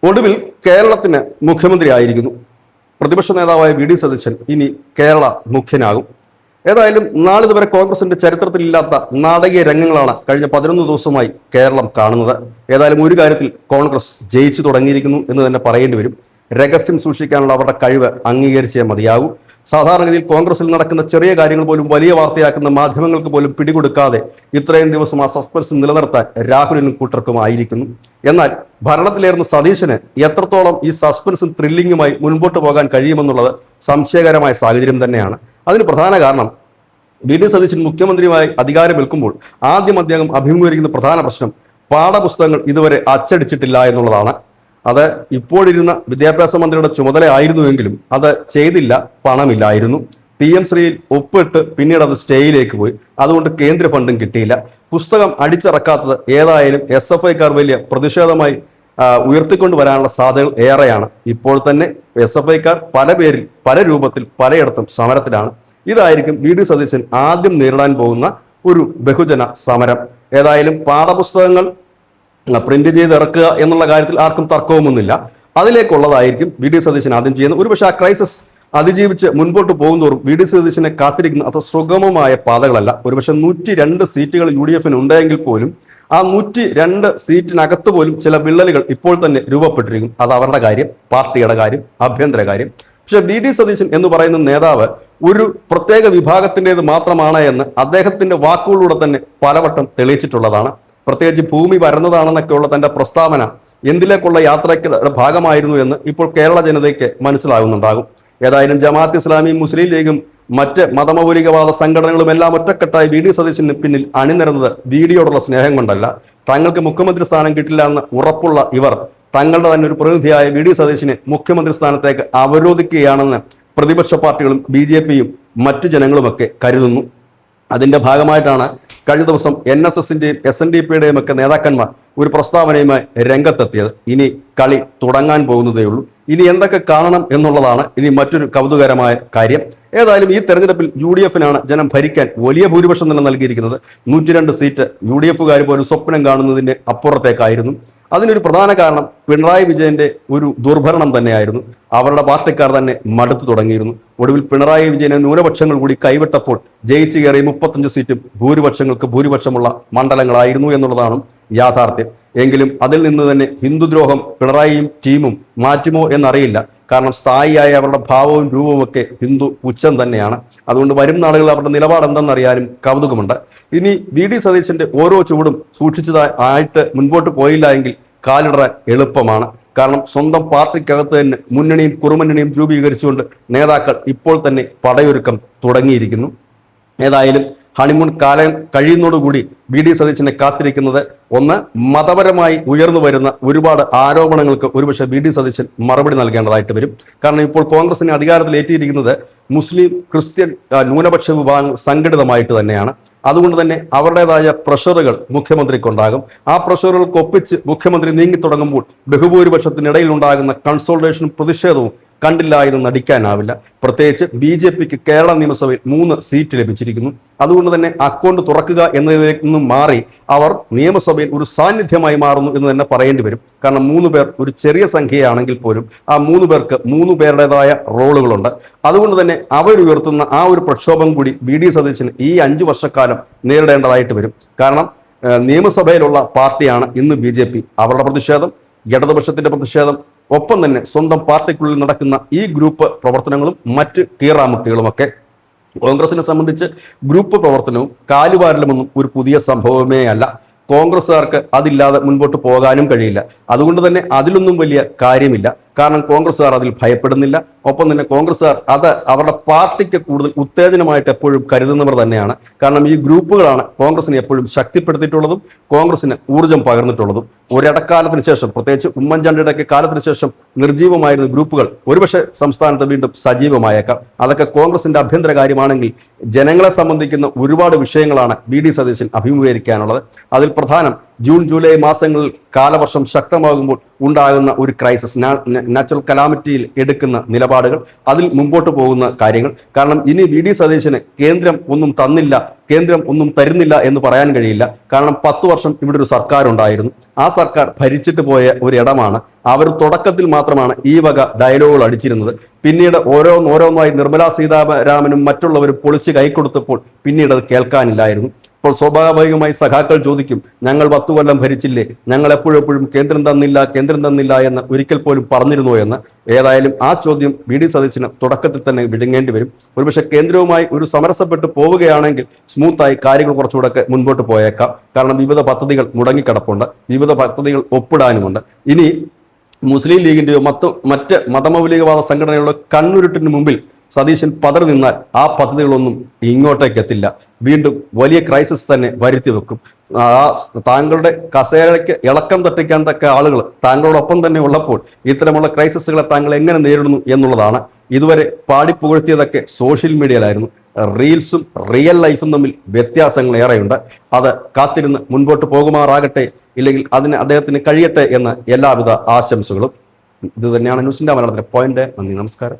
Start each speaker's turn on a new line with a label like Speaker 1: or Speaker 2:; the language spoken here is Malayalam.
Speaker 1: ഒടുവിൽ കേരളത്തിന് മുഖ്യമന്ത്രി ആയിരിക്കുന്നു. പ്രതിപക്ഷ നേതാവായ വി ഡി സതീശൻ ഇനി കേരള മുഖ്യനാകും. ഏതായാലും നാളിതുവരെ കോൺഗ്രസിന്റെ ചരിത്രത്തിലില്ലാത്ത നാടകീയ രംഗങ്ങളാണ് കഴിഞ്ഞ 11 ദിവസമായി കേരളം കാണുന്നത്. ഏതായാലും ഒരു കാര്യത്തിൽ കോൺഗ്രസ് ജയിച്ചു തുടങ്ങിയിരിക്കുന്നു എന്ന് തന്നെ പറയേണ്ടി വരും. രഹസ്യം സൂക്ഷിക്കാനുള്ള അവരുടെ കഴിവ് അംഗീകരിച്ചേ മതിയാകൂ. സാധാരണഗതിയിൽ കോൺഗ്രസിൽ നടക്കുന്ന ചെറിയ കാര്യങ്ങൾ പോലും വലിയ വാർത്തയാക്കുന്ന മാധ്യമങ്ങൾക്ക് പോലും പിടികൊടുക്കാതെ ഇത്രയും ദിവസം ആ സസ്പെൻസ് നിലനിർത്താൻ രാഹുലിനും കൂട്ടർക്കും ആയിരിക്കുന്നു. എന്നാൽ ഭരണത്തിലേറുന്ന സതീശന് എത്രത്തോളം ഈ സസ്പെൻസും ത്രില്ലിങ്ങുമായി മുൻപോട്ട് പോകാൻ കഴിയുമെന്നുള്ളത് സംശയകരമായ സാഹചര്യം തന്നെയാണ്. അതിന് പ്രധാന കാരണം വി ഡി സതീശൻ മുഖ്യമന്ത്രിയുമായി അധികാരമേൽക്കുമ്പോൾ ആദ്യം അദ്ദേഹം അഭിമുഖീകരിക്കുന്ന പ്രധാന പ്രശ്നം പാഠപുസ്തകങ്ങൾ ഇതുവരെ അച്ചടിച്ചിട്ടില്ല എന്നുള്ളതാണ്. അത് ഇപ്പോഴിരുന്ന വിദ്യാഭ്യാസ മന്ത്രിയുടെ ചുമതലയായിരുന്നുവെങ്കിലും അത് ചെയ്തില്ല, പണമില്ലായിരുന്നു. PM ശ്രീയിൽ ഒപ്പിട്ട് പിന്നീട് അത് സ്റ്റേയിലേക്ക് പോയി. അതുകൊണ്ട് കേന്ദ്ര ഫണ്ടും കിട്ടിയില്ല. പുസ്തകം അടിച്ചിറക്കാത്തത് ഏതായാലും SFIക്കാർ വലിയ പ്രതിഷേധമായി ഉയർത്തിക്കൊണ്ടുവരാനുള്ള സാധ്യതകൾ ഏറെയാണ്. ഇപ്പോൾ തന്നെ SFIക്കാർ പല പേരിൽ പല രൂപത്തിൽ പലയിടത്തും സമരത്തിലാണ്. ഇതായിരിക്കും വി ഡി സതീശൻ ആദ്യം നേരിടാൻ പോകുന്ന ഒരു ബഹുജന സമരം. ഏതായാലും പാഠപുസ്തകങ്ങൾ പ്രിന്റ് ചെയ്ത് ഇറക്കുക എന്നുള്ള കാര്യത്തിൽ ആർക്കും തർക്കവുമൊന്നുമില്ല. അതിലേക്കുള്ളതായിരിക്കും വി ഡി സതീശൻ ആദ്യം ചെയ്യുന്നത്. ഒരുപക്ഷെ ആ ക്രൈസിസ് അതിജീവിച്ച് മുൻപോട്ട് പോകുന്തോറും വി ഡി സതീശനെ കാത്തിരിക്കുന്ന അത്ര സുഗമമായ പാതകളല്ല. ഒരുപക്ഷെ 102 സീറ്റുകൾ UDF ഉണ്ടെങ്കിൽ പോലും ആ 102 സീറ്റിനകത്ത് പോലും ചില വിള്ളലുകൾ ഇപ്പോൾ തന്നെ രൂപപ്പെട്ടിരിക്കും. അത് അവരുടെ കാര്യം, പാർട്ടിയുടെ കാര്യം, ആഭ്യന്തര കാര്യം. പക്ഷെ വി ഡി സതീശൻ എന്ന് പറയുന്ന നേതാവ് ഒരു പ്രത്യേക വിഭാഗത്തിൻ്റെത് മാത്രമാണ് എന്ന് അദ്ദേഹത്തിന്റെ വാക്കുകളിലൂടെ തന്നെ പലവട്ടം തെളിയിച്ചിട്ടുള്ളതാണ്. പ്രത്യേകിച്ച് ഭൂമി വരുന്നതാണെന്നൊക്കെയുള്ള തന്റെ പ്രസ്താവന എന്തിലേക്കുള്ള യാത്രയ്ക്ക് ഭാഗമായിരുന്നു എന്ന് ഇപ്പോൾ കേരള ജനതയ്ക്ക് മനസ്സിലാകുന്നുണ്ടാകും. ഏതായാലും ജമാഅത്ത് ഇസ്ലാമി, മുസ്ലിം ലീഗും മറ്റ് മതമൗലികവാദ സംഘടനകളും എല്ലാം ഒറ്റക്കെട്ടായി വി ഡി സതീശന് പിന്നിൽ അണിനിരന്നത് VDയോടുള്ള സ്നേഹം കൊണ്ടല്ല. തങ്ങൾക്ക് മുഖ്യമന്ത്രി സ്ഥാനം കിട്ടില്ല എന്ന് ഉറപ്പുള്ള ഇവർ തങ്ങളുടെ തന്നെ ഒരു പ്രതിനിധിയായ വി ഡി സതീശനെ മുഖ്യമന്ത്രി സ്ഥാനത്തേക്ക് അവരോധിക്കുകയാണെന്ന് പ്രതിപക്ഷ പാർട്ടികളും BJPയും മറ്റു ജനങ്ങളുമൊക്കെ കരുതുന്നു. അതിന്റെ ഭാഗമായിട്ടാണ് കഴിഞ്ഞ ദിവസം NSSന്റെയും SNDPയുടെയും ഒക്കെ നേതാക്കന്മാർ ഒരു പ്രസ്താവനയുമായി രംഗത്തെത്തിയത്. ഇനി കളി തുടങ്ങാൻ പോകുന്നതേ ഉള്ളൂ. ഇനി എന്തൊക്കെ കാണണം എന്നുള്ളതാണ് ഇനി മറ്റൊരു കൗതുകരമായ കാര്യം. ഏതായാലും ഈ തെരഞ്ഞെടുപ്പിൽ UDFനാണ് ജനം ഭരിക്കാൻ വലിയ ഭൂരിപക്ഷം തന്നെ നൽകിയിരിക്കുന്നത്. 102 സീറ്റ് UDFകാർ പോലും സ്വപ്നം കാണുന്നതിന്റെ അപ്പുറത്തേക്കായിരുന്നു. അതിനൊരു പ്രധാന കാരണം പിണറായി വിജയന്റെ ഒരു ദുർഭരണം തന്നെയായിരുന്നു. അവരുടെ പാർട്ടിക്കാർ തന്നെ മടുത്തു തുടങ്ങിയിരുന്നു. ഒടുവിൽ പിണറായി വിജയനെ ന്യൂനപക്ഷങ്ങൾ കൂടി കൈവിട്ടപ്പോൾ ജയിച്ചു കയറി 35 സീറ്റും ഭൂരിപക്ഷമുള്ള മണ്ഡലങ്ങളായിരുന്നു എന്നുള്ളതാണ് യാഥാർത്ഥ്യം. എങ്കിലും അതിൽ നിന്ന് തന്നെ ഹിന്ദുദ്രോഹം പിണറായിയും ടീമും മാറ്റുമോ എന്നറിയില്ല. കാരണം സ്ഥായിയായ അവരുടെ ഭാവവും രൂപവും ഒക്കെ ഹിന്ദു ഉച്ചം തന്നെയാണ്. അതുകൊണ്ട് വരും നാളുകളിൽ അവരുടെ നിലപാട് എന്തെന്നറിയാനും കൗതുകമുണ്ട്. ഇനി വി ഡി സതീശന്റെ ഓരോ ചുവടും സൂക്ഷിച്ചതായിട്ട് മുൻപോട്ട് പോയില്ല എങ്കിൽ കാലിടറാൻ എളുപ്പമാണ്. കാരണം സ്വന്തം പാർട്ടിക്കകത്ത് തന്നെ മുന്നണിയും കുറുമുന്നണിയും രൂപീകരിച്ചുകൊണ്ട് നേതാക്കൾ ഇപ്പോൾ തന്നെ പടയൊരുക്കം തുടങ്ങിയിരിക്കുന്നു. ഏതായാലും ഹണിമൂൺ കാലം കഴിയുന്നതോടുകൂടി വി ഡി സതീശനെ കാത്തിരിക്കുന്നത് ഒന്ന്, മതപരമായി ഉയർന്നു വരുന്ന ഒരുപാട് ആരോപണങ്ങൾക്ക് ഒരുപക്ഷെ വി ഡി സതീശൻ മറുപടി നൽകേണ്ടതായിട്ട് വരും. കാരണം ഇപ്പോൾ കോൺഗ്രസിനെ അധികാരത്തിലേറ്റിയിരിക്കുന്നത് മുസ്ലിം, ക്രിസ്ത്യൻ ന്യൂനപക്ഷ വിഭാഗങ്ങൾ സംഘടിതമായിട്ട് തന്നെയാണ്. അതുകൊണ്ട് തന്നെ അവരുടേതായ പ്രഷറുകൾ മുഖ്യമന്ത്രിക്കുണ്ടാകും. ആ പ്രഷറുകൾക്ക് ഒപ്പിച്ച് മുഖ്യമന്ത്രി നീങ്ങിത്തുടങ്ങുമ്പോൾ ബഹുഭൂരിപക്ഷത്തിനിടയിൽ ഉണ്ടാകുന്ന കൺസോൾട്ടേഷനും പ്രതിഷേധവും കണ്ടില്ല എന്ന് നടിക്കാനാവില്ല. പ്രത്യേകിച്ച് BJPക്ക് കേരള നിയമസഭയിൽ 3 സീറ്റ് ലഭിച്ചിരിക്കുന്നു. അതുകൊണ്ട് തന്നെ അക്കൗണ്ട് തുറക്കുക എന്നതിൽ നിന്നും മാറി അവർ നിയമസഭയിൽ ഒരു സാന്നിധ്യമായി മാറുന്നു എന്ന് തന്നെ പറയേണ്ടി വരും. കാരണം 3 പേർ ഒരു ചെറിയ സംഖ്യയാണെങ്കിൽ പോലും ആ 3 പേർക്ക് 3 പേരുടേതായ റോളുകളുണ്ട്. അതുകൊണ്ട് തന്നെ അവരുയർത്തുന്ന ആ ഒരു പ്രക്ഷോഭം കൂടി വി ഡി സതീശന് ഈ 5 വർഷക്കാലം നേരിടേണ്ടതായിട്ട് വരും. കാരണം നിയമസഭയിലുള്ള പാർട്ടിയാണ് ഇന്ന് BJP. അവരുടെ പ്രതിഷേധം, ഇടതുപക്ഷത്തിന്റെ പ്രതിഷേധം, ഒപ്പം തന്നെ സ്വന്തം പാർട്ടിക്കുള്ളിൽ നടക്കുന്ന ഈ ഗ്രൂപ്പ് പ്രവർത്തനങ്ങളും മറ്റ് കീറാമുട്ടികളുമൊക്കെ. കോൺഗ്രസിനെ സംബന്ധിച്ച് ഗ്രൂപ്പ് പ്രവർത്തനവും കാലുവാരലുമൊന്നും ഒരു പുതിയ സംഭവമേ അല്ല. കോൺഗ്രസ്സുകാർക്ക് അതില്ലാതെ മുൻപോട്ട് പോകാനും കഴിയില്ല. അതുകൊണ്ട് തന്നെ അതിലൊന്നും വലിയ കാര്യമില്ല. കാരണം കോൺഗ്രസ്സുകാർ അതിൽ ഭയപ്പെടുന്നില്ല. ഒപ്പം തന്നെ കോൺഗ്രസ്സുകാർ അത് അവരുടെ പാർട്ടിക്ക് കൂടുതൽ ഉത്തേജനമായിട്ട് എപ്പോഴും കരുതുന്നവർ തന്നെയാണ്. കാരണം ഈ ഗ്രൂപ്പുകളാണ് കോൺഗ്രസിനെ എപ്പോഴും ശക്തിപ്പെടുത്തിയിട്ടുള്ളതും കോൺഗ്രസിന് ഊർജം പകർന്നിട്ടുള്ളതും. ഒരിടക്കാലത്തിന് ശേഷം, പ്രത്യേകിച്ച് ഉമ്മൻചാണ്ടിയുടെ ഒക്കെ കാലത്തിന് ശേഷം നിർജീവമായിരുന്ന ഗ്രൂപ്പുകൾ ഒരുപക്ഷെ സംസ്ഥാനത്ത് വീണ്ടും സജീവമായേക്കാം. അതൊക്കെ കോൺഗ്രസിന്റെ ആഭ്യന്തര കാര്യമാണെങ്കിൽ ജനങ്ങളെ സംബന്ധിക്കുന്ന ഒരുപാട് വിഷയങ്ങളാണ് വി ഡി സതീശൻ അഭിമുഖീകരിക്കാനുള്ളത്. അതിൽ പ്രധാനം ജൂൺ ജൂലൈ മാസങ്ങളിൽ കാലവർഷം ശക്തമാകുമ്പോൾ ഉണ്ടാകുന്ന ഒരു ക്രൈസിസ്, നാച്ചുറൽ കലാമിറ്റിയിൽ എടുക്കുന്ന നിലപാടുകൾ, അതിൽ മുമ്പോട്ട് പോകുന്ന കാര്യങ്ങൾ. കാരണം ഇനി വി ഡി സതീശന് കേന്ദ്രം ഒന്നും തന്നില്ല, കേന്ദ്രം ഒന്നും തരുന്നില്ല എന്ന് പറയാൻ കഴിയില്ല. കാരണം 10 വർഷം ഇവിടെ ഒരു സർക്കാർ ഉണ്ടായിരുന്നു. ആ സർക്കാർ ഭരിച്ചിട്ട് പോയ ഒരിടമാണ്. അവർ തുടക്കത്തിൽ മാത്രമാണ് ഈ വക ഡയലോഗുകൾ അടിച്ചിരുന്നത്. പിന്നീട് ഓരോന്നോരോന്നായി നിർമ്മലാ സീതാരാമനും മറ്റുള്ളവരും പൊളിച്ച് കൈക്കൊടുത്തപ്പോൾ പിന്നീട് അത് കേൾക്കാനില്ലായിരുന്നു. അപ്പോൾ സ്വാഭാവികമായി സഖാക്കൾ ചോദിക്കും, ഞങ്ങൾ 10 കൊല്ലം ഭരിച്ചില്ലേ, ഞങ്ങൾ എപ്പോഴും കേന്ദ്രം തന്നില്ല എന്ന് ഒരിക്കൽ പോലും പറഞ്ഞിരുന്നോ എന്ന്. ഏതായാലും ആ ചോദ്യം വി ഡി സതീശന് തുടക്കത്തിൽ തന്നെ വിടുങ്ങേണ്ടി വരും. ഒരുപക്ഷെ കേന്ദ്രവുമായി ഒരു സമരസപ്പെട്ട് പോവുകയാണെങ്കിൽ സ്മൂത്തായി കാര്യങ്ങൾ കുറച്ചുകൂടെ മുൻപോട്ട് പോയേക്കാം. കാരണം വിവിധ പദ്ധതികൾ മുടങ്ങിക്കിടപ്പുണ്ട്, വിവിധ പദ്ധതികൾ ഒപ്പിടാനുമുണ്ട്. ഇനി മുസ്ലിം ലീഗിന്റെയോ മറ്റ് മതമൗലികവാദ സംഘടനകളുടെ കണ്ണുരുട്ടിന് മുമ്പിൽ സതീശൻ പതറി നിന്നാൽ ആ പദ്ധതികളൊന്നും ഇങ്ങോട്ടേക്ക് എത്തില്ല. വീണ്ടും വലിയ ക്രൈസിസ് തന്നെ വരുത്തി വെക്കും. താങ്കളുടെ കസേരയ്ക്ക് ഇളക്കം തട്ടിക്കാൻ തക്ക ആളുകൾ താങ്കളോടൊപ്പം തന്നെ ഉള്ളപ്പോൾ ഇത്തരമുള്ള ക്രൈസിസുകളെ താങ്കൾ എങ്ങനെ നേരിടുന്നു എന്നുള്ളതാണ്. ഇതുവരെ പാടിപ്പുകഴ്ത്തിയതൊക്കെ സോഷ്യൽ മീഡിയയിലായിരുന്നു. റീൽസും റിയൽ ലൈഫും തമ്മിൽ വ്യത്യാസങ്ങൾ ഏറെയുണ്ട്. അത് കാത്തിരുന്ന് മുൻപോട്ട് പോകുമാറാകട്ടെ, ഇല്ലെങ്കിൽ അദ്ദേഹത്തിന് കഴിയട്ടെ എന്ന എല്ലാവിധ ആശംസകളും. ഇത് തന്നെയാണ് ന്യൂസിന്റെ മലയാളത്തിലെ പോയിന്റ്. നന്ദി, നമസ്കാരം.